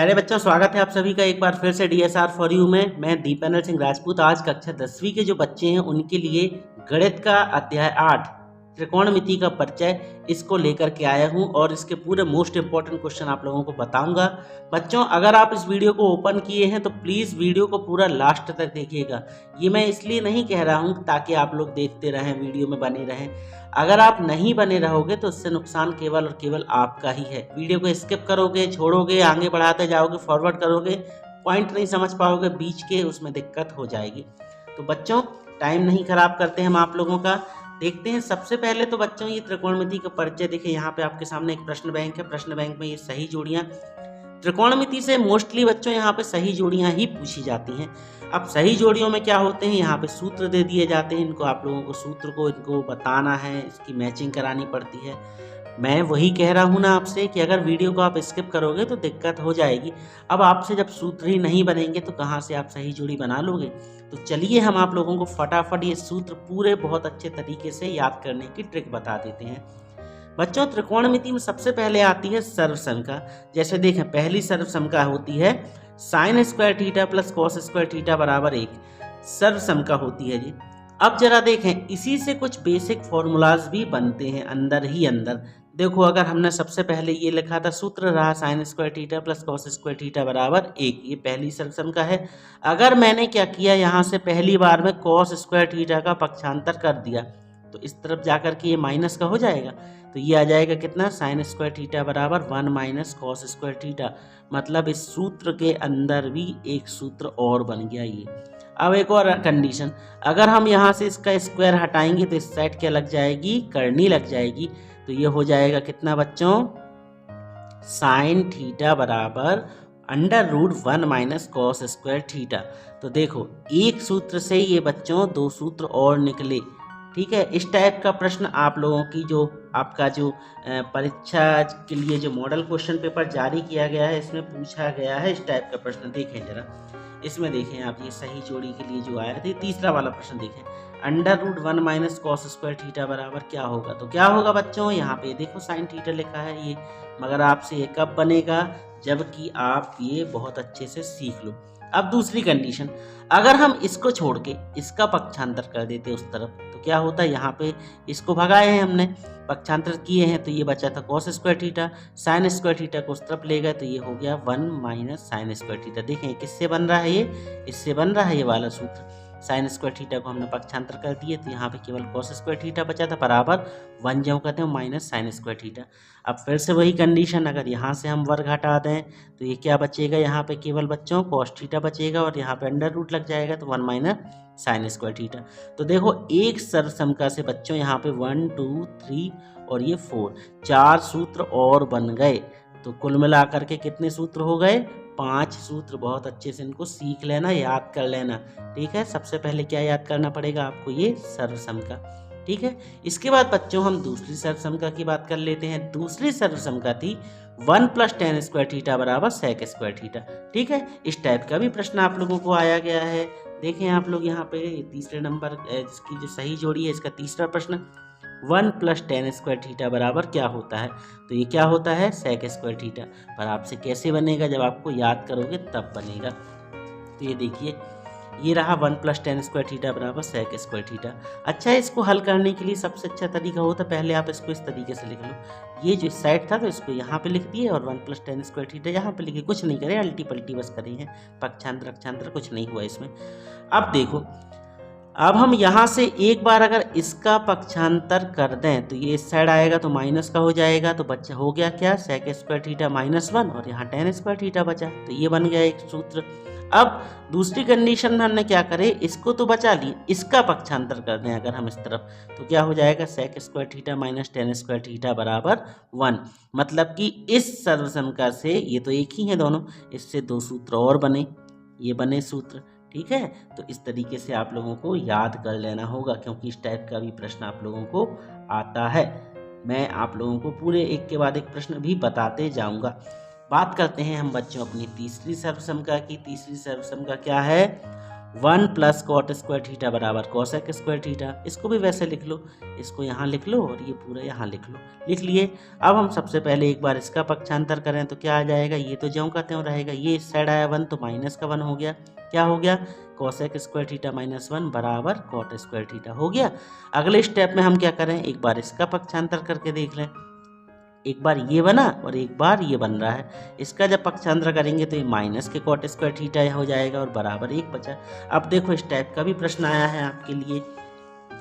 प्यारे बच्चों, स्वागत है आप सभी का एक बार फिर से DSR फॉर यू में। मैं दीपेंद्र सिंह राजपूत आज कक्षा 10वीं के जो बच्चे हैं उनके लिए गणित का अध्याय 8 त्रिकोणमिति का परिचय इसको लेकर के आया हूं और इसके पूरे मोस्ट इंपॉर्टेंट क्वेश्चन आप लोगों को बताऊंगा। बच्चों, अगर आप इस वीडियो को ओपन किए हैं तो प्लीज़ वीडियो को पूरा लास्ट तक देखिएगा। ये मैं इसलिए नहीं कह रहा हूं ताकि आप लोग देखते रहें, वीडियो में बने रहें। अगर आप नहीं बने रहोगे तो इससे नुकसान केवल और केवल आपका ही है। वीडियो को स्किप करोगे, छोड़ोगे, आगे बढ़ाते जाओगे, फॉरवर्ड करोगे, पॉइंट नहीं समझ पाओगे बीच के, उसमें दिक्कत हो जाएगी। तो बच्चों, टाइम नहीं खराब करते हम आप लोगों का, देखते हैं। सबसे पहले तो बच्चों ये त्रिकोणमिति का परिचय देखिए। यहाँ पे आपके सामने एक प्रश्न बैंक है। प्रश्न बैंक में ये सही जोड़ियाँ, त्रिकोणमिति से मोस्टली बच्चों यहाँ पे सही जोड़ियाँ ही पूछी जाती हैं। अब सही जोड़ियों में क्या होते हैं, यहाँ पे सूत्र दे दिए जाते हैं। इनको आप लोगों को सूत्र को इनको बताना है, इसकी मैचिंग करानी पड़ती है। मैं वही कह रहा हूँ ना आपसे कि अगर वीडियो को आप स्किप करोगे तो दिक्कत हो जाएगी। अब आपसे जब सूत्र ही नहीं बनेंगे तो कहाँ से आप सही जोड़ी बना लोगे। तो चलिए हम आप लोगों को फटाफट ये सूत्र पूरे बहुत अच्छे तरीके से याद करने की ट्रिक बता देते हैं। बच्चों, त्रिकोणमिति में सबसे पहले आती है सर्वसंख्या। जैसे देखें, पहली सर्वसंख्या होती है sine square theta plus cos square theta बराबर 1, सर्वसंख्या होती है जी। अब जरा देखें, इसी से कुछ बेसिक फॉर्मूलाज भी बनते हैं अंदर ही अंदर। देखो, अगर हमने सबसे पहले ये लिखा था, सूत्र रहा sine square theta plus cos square theta बराबर 1, ये पहली सर्वसंख्या है। अगर मैंने क्या किया, यहाँ से पहली बार में कॉस स्क्वायर थीटा का पक्षांतर कर दिया तो इस तरफ जाकर के ये माइनस का हो जाएगा। तो ये आ जाएगा कितना, साइन स्क्वायर थीटा बराबर 1 माइनस कॉस स्क्वायर थीटा। मतलब इस सूत्र के अंदर भी एक सूत्र और बन गया ये। अब एक और कंडीशन, अगर हम यहाँ से इसका स्क्वायर हटाएंगे तो इस साइड क्या लग जाएगी, करनी लग जाएगी। तो ये हो जाएगा कितना बच्चों, साइन थीटा बराबर √1 माइनस कॉस स्क्वायर थीटा। तो देखो, एक सूत्र से ये बच्चों दो सूत्र और निकले। ठीक है, इस टाइप का प्रश्न आप लोगों की जो आपका जो परीक्षा के लिए जो मॉडल क्वेश्चन पेपर जारी किया गया है इसमें पूछा गया है। इस टाइप का प्रश्न देखें जरा, इसमें देखें आप, ये सही जोड़ी के लिए जो आया था, तीसरा वाला प्रश्न देखें, √1 माइनस कॉस स्क्वायर थीटा बराबर क्या होगा। तो क्या होगा बच्चों, यहाँ पे देखो साइन थीटा लिखा है ये, मगर आपसे ये कब बनेगा, जबकि आप ये बहुत अच्छे से सीख लो। अब दूसरी कंडीशन, अगर हम इसको छोड़ के इसका पक्षांतर कर देते उस तरफ तो क्या होता है, यहाँ पे इसको भगाए हैं हमने, पक्षांतर किए हैं, तो ये बचा था cos square theta. Sine square theta को उस तरफ ले गए तो ये हो गया 1 माइनस साइन स्क्वायर थीटा। देखें किससे बन रहा है ये, इससे बन रहा है ये वाला सूत्र। साइन स्क्वायर थीटा को हमने पक्षांतर कर दिए तो यहाँ पे केवल कॉस स्क्वायर थीटा बचा था, बराबर 1 जो कहते हैं माइनस साइन स्क्वायर थीटा। अब फिर से वही कंडीशन, अगर यहाँ से हम वर्ग हटा दें तो ये क्या बचेगा, यहाँ पे केवल बच्चों कॉस थीटा बचेगा और यहाँ पे अंडर रूट लग जाएगा तो 1 माइनस साइन स्क्वायर थीटा। तो देखो, एक सर्वसंख्या से बच्चों यहाँ पे 1 2 3 और ये 4 सूत्र और बन गए। तो कुल मिलाकर के कितने सूत्र हो गए, 5 सूत्र। बहुत अच्छे से इनको सीख लेना, याद कर लेना। ठीक है, सबसे पहले क्या याद करना पड़ेगा आपको, ये सर्वसंख्या। ठीक है, इसके बाद बच्चों हम दूसरी सर्वसंख्या की बात कर लेते हैं। दूसरी सर्वसंख्या थी 1 प्लस टेन स्क्वायर थीटा बराबर सेक स्क्वायर थीटा। ठीक है, इस टाइप का भी प्रश्न आप लोगों को आया गया है। देखें आप लोग यहाँ पे तीसरे नंबर इसकी जो सही जोड़ी है, इसका तीसरा प्रश्न, 1 प्लस टेन स्क्वायर थीटा बराबर क्या होता है। तो ये क्या होता है, सेक स्क्वायर थीटा। पर आपसे कैसे बनेगा, जब आपको याद करोगे तब बनेगा। तो ये देखिए, ये रहा 1 प्लस टेन स्क्वायर थीटा बराबर सेक स्क्वायर थीटा। अच्छा, इसको हल करने के लिए सबसे अच्छा तरीका होता है, पहले आप इसको इस तरीके से लिख लो। ये जो साइड था तो इसको यहाँ पे लिख दिए और 1 प्लस टेन स्क्वायर थीटा यहाँ पे लिखे, कुछ नहीं करे, अल्टी पल्टी बस करे हैं, पक्षांतर अक्षांतर कुछ नहीं हुआ इसमें। अब देखो, अब हम यहाँ से एक बार अगर इसका पक्षांतर कर दें तो ये इस साइड आएगा तो माइनस का हो जाएगा। तो बच्चा हो गया क्या, सेक स्क्वायर थीटा -1 और यहाँ टेन स्क्वायर थीटा बचा, तो ये बन गया एक सूत्र। अब दूसरी कंडीशन में हमने क्या करे, इसको तो बचा ली, इसका पक्षांतर कर दें अगर हम इस तरफ तो क्या हो जाएगा, sec square theta minus tan square theta बराबर 1। मतलब कि इस सर्वसंख्या से, ये तो एक ही है दोनों, इससे दो सूत्र और बने, ये बने सूत्र। ठीक है, तो इस तरीके से आप लोगों को याद कर लेना होगा, क्योंकि इस टाइप का भी प्रश्न आप लोगों को आता है। मैं आप लोगों को पूरे एक के बाद एक प्रश्न भी बताते जाऊंगा। बात करते हैं हम बच्चों अपनी तीसरी सर्वसंख्या की। तीसरी सर्वसंख्या क्या है, 1 प्लस कॉट स्क्वायर थीटा बराबर कॉसेक स्क्वायर थीटा। इसको भी वैसे लिख लो, इसको यहाँ लिख लो और ये पूरा यहाँ लिख लो। लिख लिए। अब हम सबसे पहले एक बार इसका पक्षांतर करें तो क्या आ जाएगा, ये तो ज्यों का त्यों रहेगा। ये इस साइड आया 1 तो माइनस का 1 हो गया। क्या हो गया, कॉसेक स्क्वायर थीटा माइनस 1 बराबर कॉट स्क्वायर थीटा हो गया। अगले स्टेप में हम क्या करें, एक बार इसका पक्षांतर करके देख लें। एक बार ये बना और एक बार ये बन रहा है। इसका जब पक्षांतर करेंगे तो ये माइनस के कॉट स्क्वायर थीटा हो जाएगा और बराबर 1 बचा। अब देखो इस टाइप का भी प्रश्न आया है आपके लिए,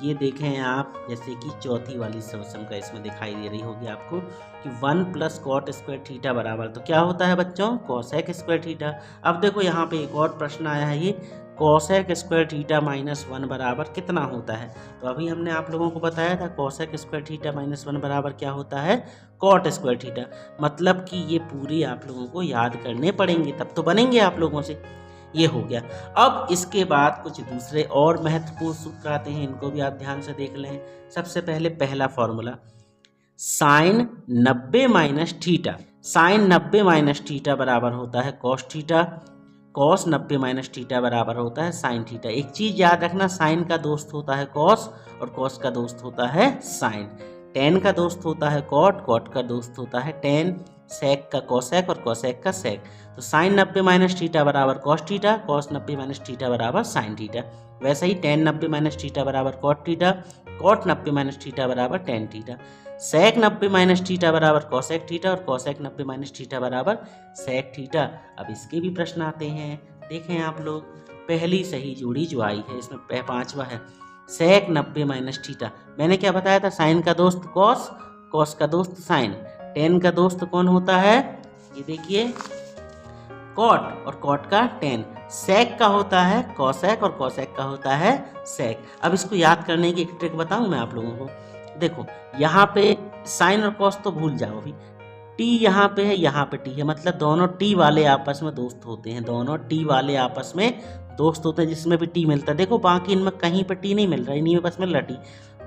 ये देखें आप, जैसे कि चौथी वाली सम का इसमें दिखाई दे रही होगी आपको कि 1 प्लस कॉट स्क्वायर थीटा बराबर तो क्या होता है बच्चों, कॉसेक स्क्वायर थीटा। अब देखो यहाँ पे एक और प्रश्न आया है, ये कॉसेक स्क्वायर थीटा माइनस 1 बराबर कितना होता है। तो अभी हमने आप लोगों को बताया था कॉसेक स्क्वायर थीटा माइनस 1 बराबर क्या होता है, कॉट स्क्वायर थीटा। मतलब कि ये पूरे आप लोगों को याद करने पड़ेंगे, तब तो बनेंगे आप लोगों से। ये हो गया। अब इसके बाद कुछ दूसरे और महत्वपूर्ण सूत्र आते हैं, इनको भी आप ध्यान से देख लें। सबसे पहले पहला formula sine 90 minus theta. Sine 90 minus theta बराबर होता है cos theta. Cos 90 minus theta बराबर होता है साइन थीटा। एक चीज याद रखना, साइन का दोस्त होता है कॉस और कॉस का दोस्त होता है साइन। टेन का दोस्त होता है कॉट, कॉट का दोस्त होता है टेन। सेक का कॉसेक और कॉसेक का सेक। तो साइन 90 माइनस थीटा बराबर cos theta, cos 90 minus theta बराबर साइन थीटा। वैसे ही टेन 90 माइनस थीटा बराबर cot theta, cot 90 minus theta बराबर tan theta. Sec 90 minus theta बराबर कॉसेक थीटा और कॉसेक 90 माइनस थीटा बराबर सेक थीटा। अब इसके भी प्रश्न आते हैं, देखें आप लोग। पहली सही जोड़ी जो आई है इसमें 5वां है सेक 90 माइनस थीटा। मैंने क्या बताया था, साइन का दोस्त कॉस, कॉस का दोस्त साइन। टेन का दोस्त कौन होता है, ये देखिए कॉट और कॉट का टेन। सेक का होता है कॉसेक और कॉसेक का होता है सेक। अब इसको याद करने की एक ट्रिक बताऊं मैं आप लोगों को। देखो यहाँ पे साइन और कॉस तो भूल जाओ अभी, टी यहाँ पे है, यहाँ पे टी है, मतलब दोनों टी वाले आपस में दोस्त होते हैं। दोनों टी वाले आपस में दोस्त होते हैं, जिसमें भी टी मिलता है। देखो बाकी इनमें कहीं पे टी नहीं मिल रहा, इन्हीं में बस मिल रहा टी।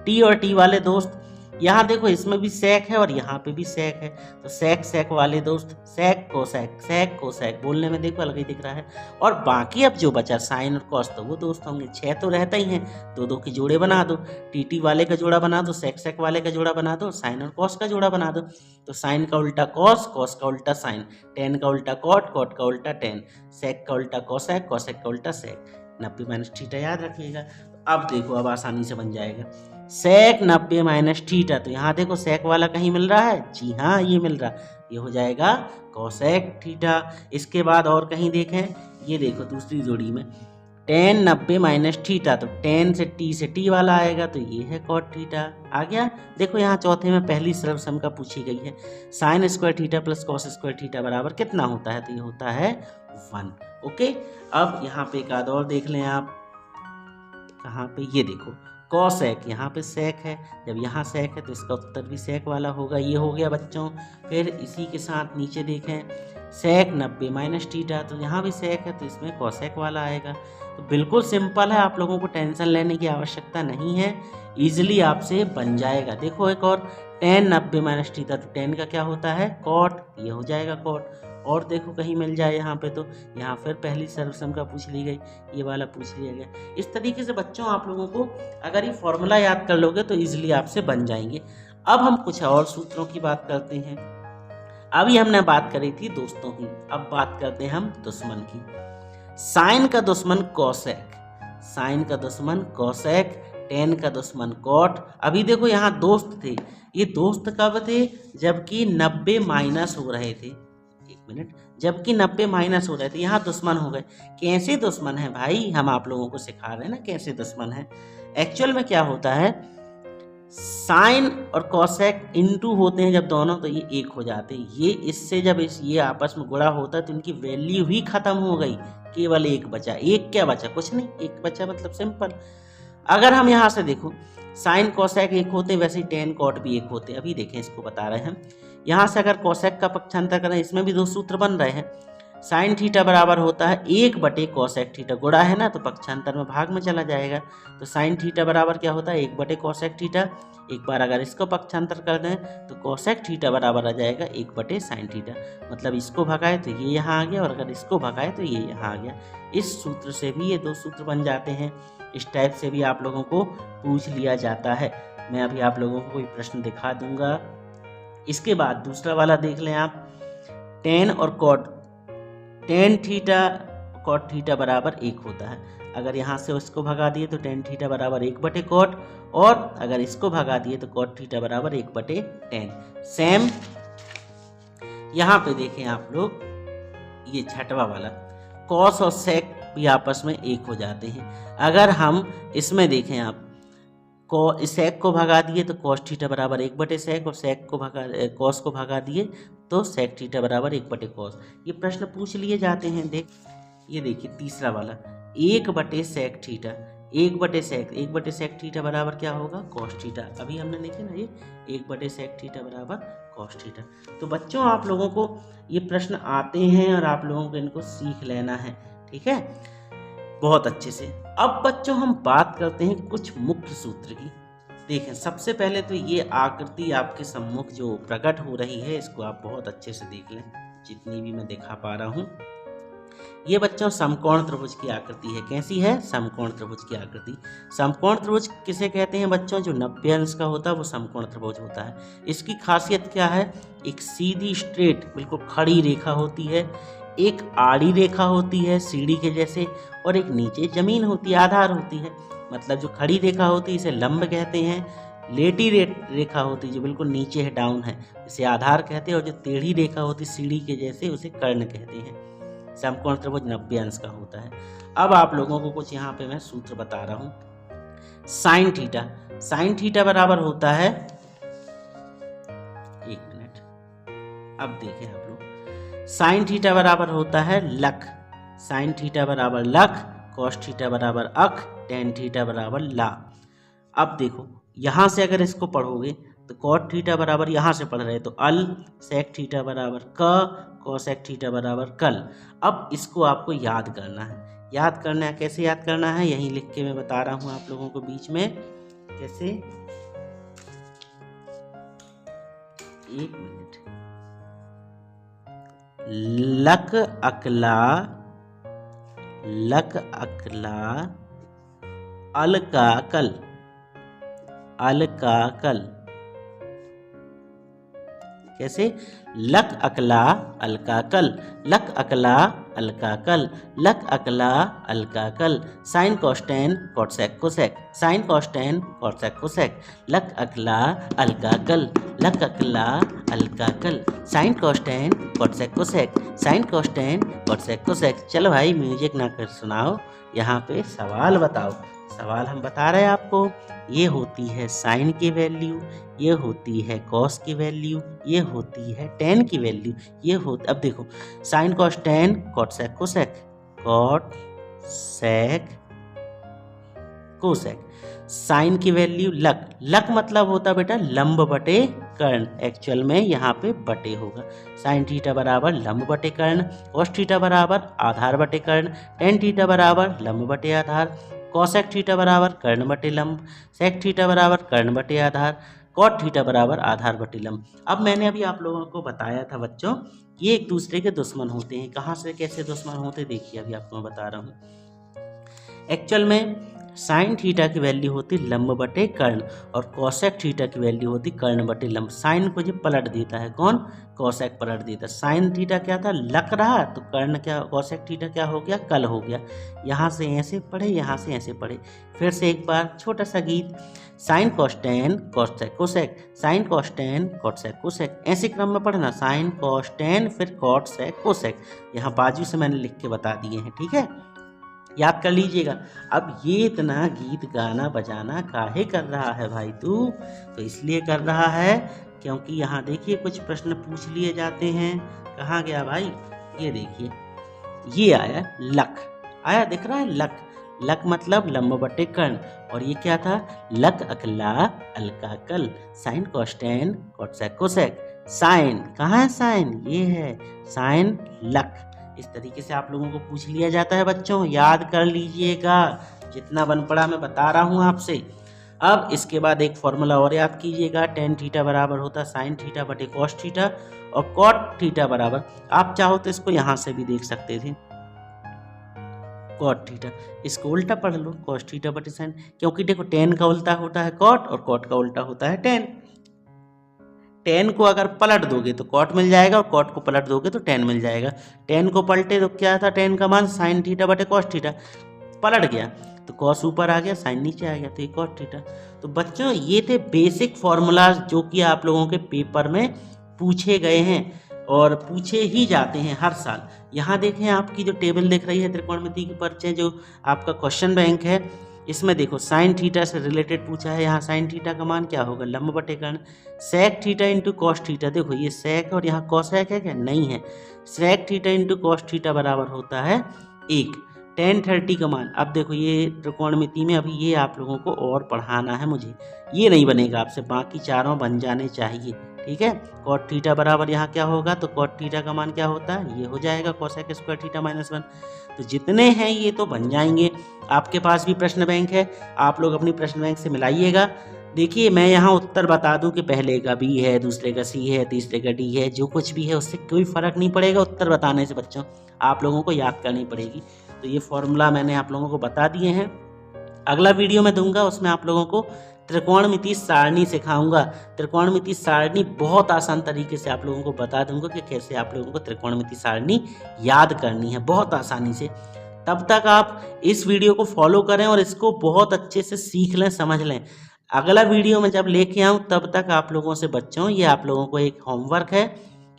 टी और टी वाले दोस्त। यहाँ देखो इसमें भी सेक है और यहाँ पे भी सेक है, तो सेक सेक वाले दोस्त सेक को सेक बोलने में देखो अलग ही दिख रहा है। और बाकी अब जो बचा साइन और कॉस तो वो दोस्त होंगे, 6 तो रहता ही हैं, दो दो के जोड़े बना दो। टी वाले का जोड़ा बना दो, सेक सेक वाले का जोड़ा बना दो, साइन और कॉस का जोड़ा बना दो। तो साइन का उल्टा कॉस, कॉस का उल्टा साइन, टेन का उल्टा कॉट, कॉट का उल्टा टेन, सेक का उल्टा कॉसेक, कॉसेक का उल्टा सेक। 90 माइनस थीटा याद रखिएगा। अब देखो अब आसानी से बन जाएगा सेक 90 माइनस थीटा। तो यहाँ देखो सेक वाला कहीं मिल रहा है, जी हाँ ये मिल रहा, ये हो जाएगा कॉसेक थीटा। इसके बाद और कहीं देखें, ये देखो दूसरी जोड़ी में टेन 90 माइनस थीटा, तो टेन से टी वाला आएगा, तो ये है कॉट थीटा। आ गया। देखो यहाँ चौथे में पहली सर्वसम का पूछी गई है, sine square theta plus cos square theta बराबर कितना होता है, तो ये होता है 1। ओके। अब यहाँ पे एक आध और देख लें आप, कहाँ पे, ये देखो कॉसेक, यहाँ पे सेक है, जब यहाँ सेक है तो इसका उत्तर भी सेक वाला होगा। ये हो गया बच्चों। फिर इसी के साथ नीचे देखें सेक 90 माइनस थीटा, तो यहाँ भी सेक है तो इसमें कॉसेक वाला आएगा। तो बिल्कुल सिंपल है, आप लोगों को टेंशन लेने की आवश्यकता नहीं है, ईजिली आपसे बन जाएगा। देखो एक और टेन 90 माइनस थीटा, तो टेन का क्या होता है कॉट, ये हो जाएगा कॉट। और देखो कहीं मिल जाए यहाँ पे, तो यहाँ फिर पहली सर्वसम का पूछ ली गई, ये वाला पूछ लिया गया। इस तरीके से बच्चों आप लोगों को अगर ये फॉर्मूला याद कर लोगे तो इजीली आपसे बन जाएंगे। अब हम कुछ और सूत्रों की बात करते हैं। अभी हमने बात करी थी दोस्तों की, अब बात करते हैं हम दुश्मन की। साइन का दुश्मन कॉसेक, साइन का दुश्मन कॉसेक, टेन का दुश्मन कॉट। अभी देखो यहाँ दोस्त थे, ये दोस्त कब थे, जबकि 90 माइनस हो रहे थे। एक मिनट, जबकि 90 माइनस हो रहे थे, यहाँ दुश्मन हो गए। कैसे दुश्मन है भाई, हम आप लोगों को सिखा रहे हैं ना कैसे दुश्मन है। एक्चुअल में क्या होता है, साइन और कॉसेक इनटू होते हैं जब दोनों, तो ये एक हो जाते हैं। ये इससे जब ये आपस में गुणा होता है तो इनकी वैल्यू ही खत्म हो गई, केवल एक बचा। एक क्या बचा, कुछ नहीं, एक बचा, मतलब सिंपल। अगर हम यहाँ से देखो साइन कॉसेक एक होते, वैसे ही टेन कॉट भी एक होते। अभी देखें, इसको बता रहे हैं हम। यहाँ से अगर कॉसेक का पक्षांतर करें, इसमें भी दो सूत्र बन रहे हैं। साइन थीटा बराबर होता है 1 बटे कोसेक थीटा। गुणा है ना तो पक्षांतर में भाग में चला जाएगा। तो साइन थीटा बराबर क्या होता है 1 बटे कोसेक थीटा। एक बार अगर इसको पक्षांतर कर दें तो कोसेक थीटा बराबर आ जाएगा 1 बटे साइन थीटा। मतलब इसको भगाए तो ये यहाँ आ गया और अगर इसको भगाए तो ये यहाँ आ गया। इस सूत्र से भी ये 2 सूत्र बन जाते हैं। इस टाइप से भी आप लोगों को पूछ लिया जाता है। मैं अभी आप लोगों को कोई प्रश्न दिखा दूंगा। इसके बाद दूसरा वाला देख लें आप। टेन और cot, tan theta cot theta बराबर 1 होता है। अगर यहाँ से उसको भगा दिए तो टेन थीटा बराबर 1 बटे कॉट, और अगर इसको भगा दिए तो कॉट थीटा बराबर 1 बटे टेन। सेम यहाँ पे देखें आप लोग, ये छठवा वाला कॉस और सेक भी आपस में 1 हो जाते हैं। अगर हम इसमें देखें आप, सेक को भगा दिए तो कॉस थीटा बराबर 1 बटे सेक, और सेक को भगा कॉस को भगा दिए तो सेक थीटा बराबर 1 बटे कॉस। ये प्रश्न पूछ लिए जाते हैं। ये देखिए तीसरा वाला 1 बटे सेक थीटा, 1 बटे सेक थीटा बराबर क्या होगा कॉस थीटा। अभी हमने देखे ना ये 1 बटे सेक थीटा बराबर कॉस थीटा। तो बच्चों आप लोगों को ये प्रश्न आते हैं और आप लोगों को इनको सीख लेना है, ठीक है, बहुत अच्छे से। अब बच्चों हम बात करते हैं कुछ मुख्य सूत्र की। देखें सबसे पहले तो ये आकृति आपके सम्मुख जो प्रकट हो रही है इसको आप बहुत अच्छे से देख लें, जितनी भी मैं दिखा पा रहा हूँ। ये बच्चों समकोण त्रिभुज की आकृति है। कैसी है? समकोण त्रिभुज की आकृति। समकोण त्रिभुज किसे कहते हैं बच्चों? जो 90 अंश का होता है वो समकोण त्रिभुज होता है। इसकी खासियत क्या है? एक सीधी स्ट्रेट बिल्कुल खड़ी रेखा होती है, एक आड़ी रेखा होती है सीढ़ी के जैसे, और एक नीचे जमीन होती है, आधार होती है। मतलब जो खड़ी रेखा होती है इसे लंब कहते हैं, लेटी रेखा होती है जो बिल्कुल नीचे है, डाउन है, इसे आधार कहते हैं, और जो टेढ़ी रेखा होती है सीढ़ी के जैसे उसे कर्ण कहते हैं। समकोण त्रिभुज 90 अंश का होता है। अब आप लोगों को कुछ यहाँ पे मैं सूत्र बता रहा हूँ। साइन थीटा, साइन थीटा बराबर होता है, एक मिनट, अब देखें आप लोग, साइन थीटा बराबर होता है लख, साइन थीटा बराबर लख, कॉस थीटा बराबर अख, टेन थीटा बराबर ला। अब देखो यहाँ से अगर इसको पढ़ोगे तो कॉट थीटा बराबर यहाँ से पढ़ रहे तो अल, सेक थीटा बराबर क, कोसेक थीटा बराबर कल। अब इसको आपको याद करना है। याद करना है, कैसे याद करना है यहीं लिख के मैं बता रहा हूँ आप लोगों को बीच में कैसे। एक मिनट, लक अकला, लक अकला, अल का कल, अल का कल। कैसे? लक अकला अलका कल, लक अकला अलका कल, लक अकला अलका कल। Sine cos tan cot sec cosec, sine cos tan cot sec cosec, लक अकला अलका कल, लक अकला अलका कल। Sine cos tan cot sec cosec, sine cos tan cot sec cosec. चलो भाई म्यूजिक ना कर सुनाओ, यहाँ पे सवाल बताओ। सवाल हम बता रहे हैं आपको। ये होती है साइन की वैल्यू, ये होती है कॉस की वैल्यू, ये होती है टेन की वैल्यू, ये होती, अब देखो sine cos tan cot sec cosec, cot sec cosec. साइन की वैल्यू लक, लक मतलब होता बेटा लंब बटे कर्ण, एक्चुअल में यहाँ पे बटे होगा। साइन थीटा बराबर लंब बटे कर्ण, कॉस थीटा बराबर आधार बटे कर्ण, टेन थीटा बराबर लंब बटे आधार, कॉसेक थीटा बराबर कर्ण बटे लंब, सेक थीटा बराबर कर्ण बटे आधार, कॉट थीटा बराबर आधार बटे लंब। अब मैंने अभी आप लोगों को बताया था बच्चों, ये एक दूसरे के दुश्मन होते हैं। कहाँ से कैसे दुश्मन होते देखिए, अभी आपको मैं बता रहा हूँ। एक्चुअल में साइन थीटा की वैल्यू होती लंब बटे कर्ण, और कॉसेक थीटा की वैल्यू होती कर्ण बटे लंब। साइन को जो पलट देता है कौन? कॉसेक पलट देता है। साइन थीटा क्या था? लक रहा, तो कर्ण क्या, कॉसेक थीटा क्या हो गया? कल हो गया। यहाँ से ऐसे पढ़े, यहाँ से ऐसे पढ़े। फिर से एक बार छोटा सा गीत, sine cos tan cosec cosec, sine cos tan cosec cosec, ऐसे क्रम में पढ़ना, साइन कॉस्टेन फिर कॉट सेक कोसेक। यहाँ बाजू से मैंने लिख के बता दिए हैं, ठीक है, याद कर लीजिएगा। अब ये इतना गीत गाना बजाना काहे कर रहा है भाई तू? तो इसलिए कर रहा है क्योंकि यहाँ देखिए कुछ प्रश्न पूछ लिए जाते हैं। कहाँ गया भाई? ये देखिए, ये आया लक, आया दिख रहा है लक, लक मतलब लंब बटे कर्ण, और ये क्या था? लक अकला अलका कल, sine cos tan cot sec cosec. Sign कहाँ है? साइन ये है, साइन लक, इस तरीके से आप लोगों को पूछ लिया जाता है बच्चों, याद कर लीजिएगा जितना बन पड़ा मैं बता रहा हूँ आपसे। अब इसके बाद एक फॉर्मूला और याद कीजिएगा, टेन थीटा बराबर होता है साइन थीटा बटे कॉस थीटा, और कॉट थीटा बराबर, आप चाहो तो इसको यहाँ से भी देख सकते थे, कॉट थीटा, इसको उल्टा पढ़ लो कॉस थीटा बटे साइन, क्योंकि देखो टेन का उल्टा होता है कॉट और कॉट का उल्टा होता है टेन। टेन को अगर पलट दोगे तो कॉट मिल जाएगा, और कॉट को पलट दोगे तो टेन मिल जाएगा। टेन को पलटे तो क्या था, टेन का मान साइन थीटा बटे कॉस थीटा, पलट गया तो कॉस ऊपर आ गया, साइन नीचे आ गया, तो ये कॉट थीटा। तो बच्चों ये थे बेसिक फॉर्मूलाज जो कि आप लोगों के पेपर में पूछे गए हैं और पूछे ही जाते हैं हर साल। यहाँ देखें आपकी जो टेबल दिख रही है त्रिकोणमिति की परिचय, जो आपका क्वेश्चन बैंक है, इसमें देखो साइन थीटा से रिलेटेड पूछा है। यहाँ साइन थीटा का मान क्या होगा, लंब बटे कर्ण, sec theta into cos theta. देखो ये सेक और यहाँ कॉसेक है क्या, नहीं है, sec theta into cos theta बराबर होता है 1। टेन 30 का मान, अब देखो ये त्रिकोणमिति में अभी ये आप लोगों को और पढ़ाना है मुझे, ये नहीं बनेगा आपसे, बाकी चारों बन जाने चाहिए, ठीक है। कॉट थीटा बराबर यहाँ क्या होगा, तो कॉट थीटा का मान क्या होता है, ये हो जाएगा कोसेक स्क्वायर थीटा माइनस 1। तो जितने हैं ये तो बन जाएंगे। आपके पास भी प्रश्न बैंक है, आप लोग अपनी प्रश्न बैंक से मिलाइएगा। देखिए मैं यहाँ उत्तर बता दूं कि पहले का बी है, दूसरे का सी है, तीसरे का डी है, जो कुछ भी है उससे कोई फ़र्क नहीं पड़ेगा उत्तर बताने से बच्चों, आप लोगों को याद करनी पड़ेगी। तो ये फॉर्मूला मैंने आप लोगों को बता दिए हैं। अगला वीडियो मैं दूंगा उसमें आप लोगों को त्रिकोणमिति सारणी सिखाऊंगा। त्रिकोणमिति सारणी बहुत आसान तरीके से आप लोगों को बता दूंगा कि कैसे आप लोगों को त्रिकोणमिति सारणी याद करनी है बहुत आसानी से। तब तक आप इस वीडियो को फॉलो करें और इसको बहुत अच्छे से सीख लें, समझ लें। अगला वीडियो में जब लेके आऊँ तब तक आप लोगों से बच्चों, ये आप लोगों को एक होमवर्क है,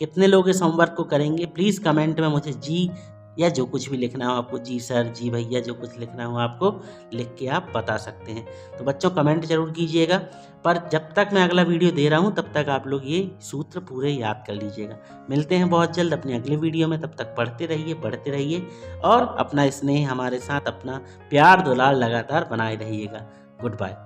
कितने लोग इस होमवर्क को करेंगे प्लीज़ कमेंट में मुझे जी या जो कुछ भी लिखना हो आपको, जी सर, जी भैया, जो कुछ लिखना हो आपको लिख के आप बता सकते हैं। तो बच्चों कमेंट जरूर कीजिएगा, पर जब तक मैं अगला वीडियो दे रहा हूं तब तक आप लोग ये सूत्र पूरे याद कर लीजिएगा। मिलते हैं बहुत जल्द अपने अगले वीडियो में, तब तक पढ़ते रहिए, बढ़ते रहिए और अपना स्नेह हमारे साथ, अपना प्यार दुलार लगातार बनाए रहिएगा। Good bye.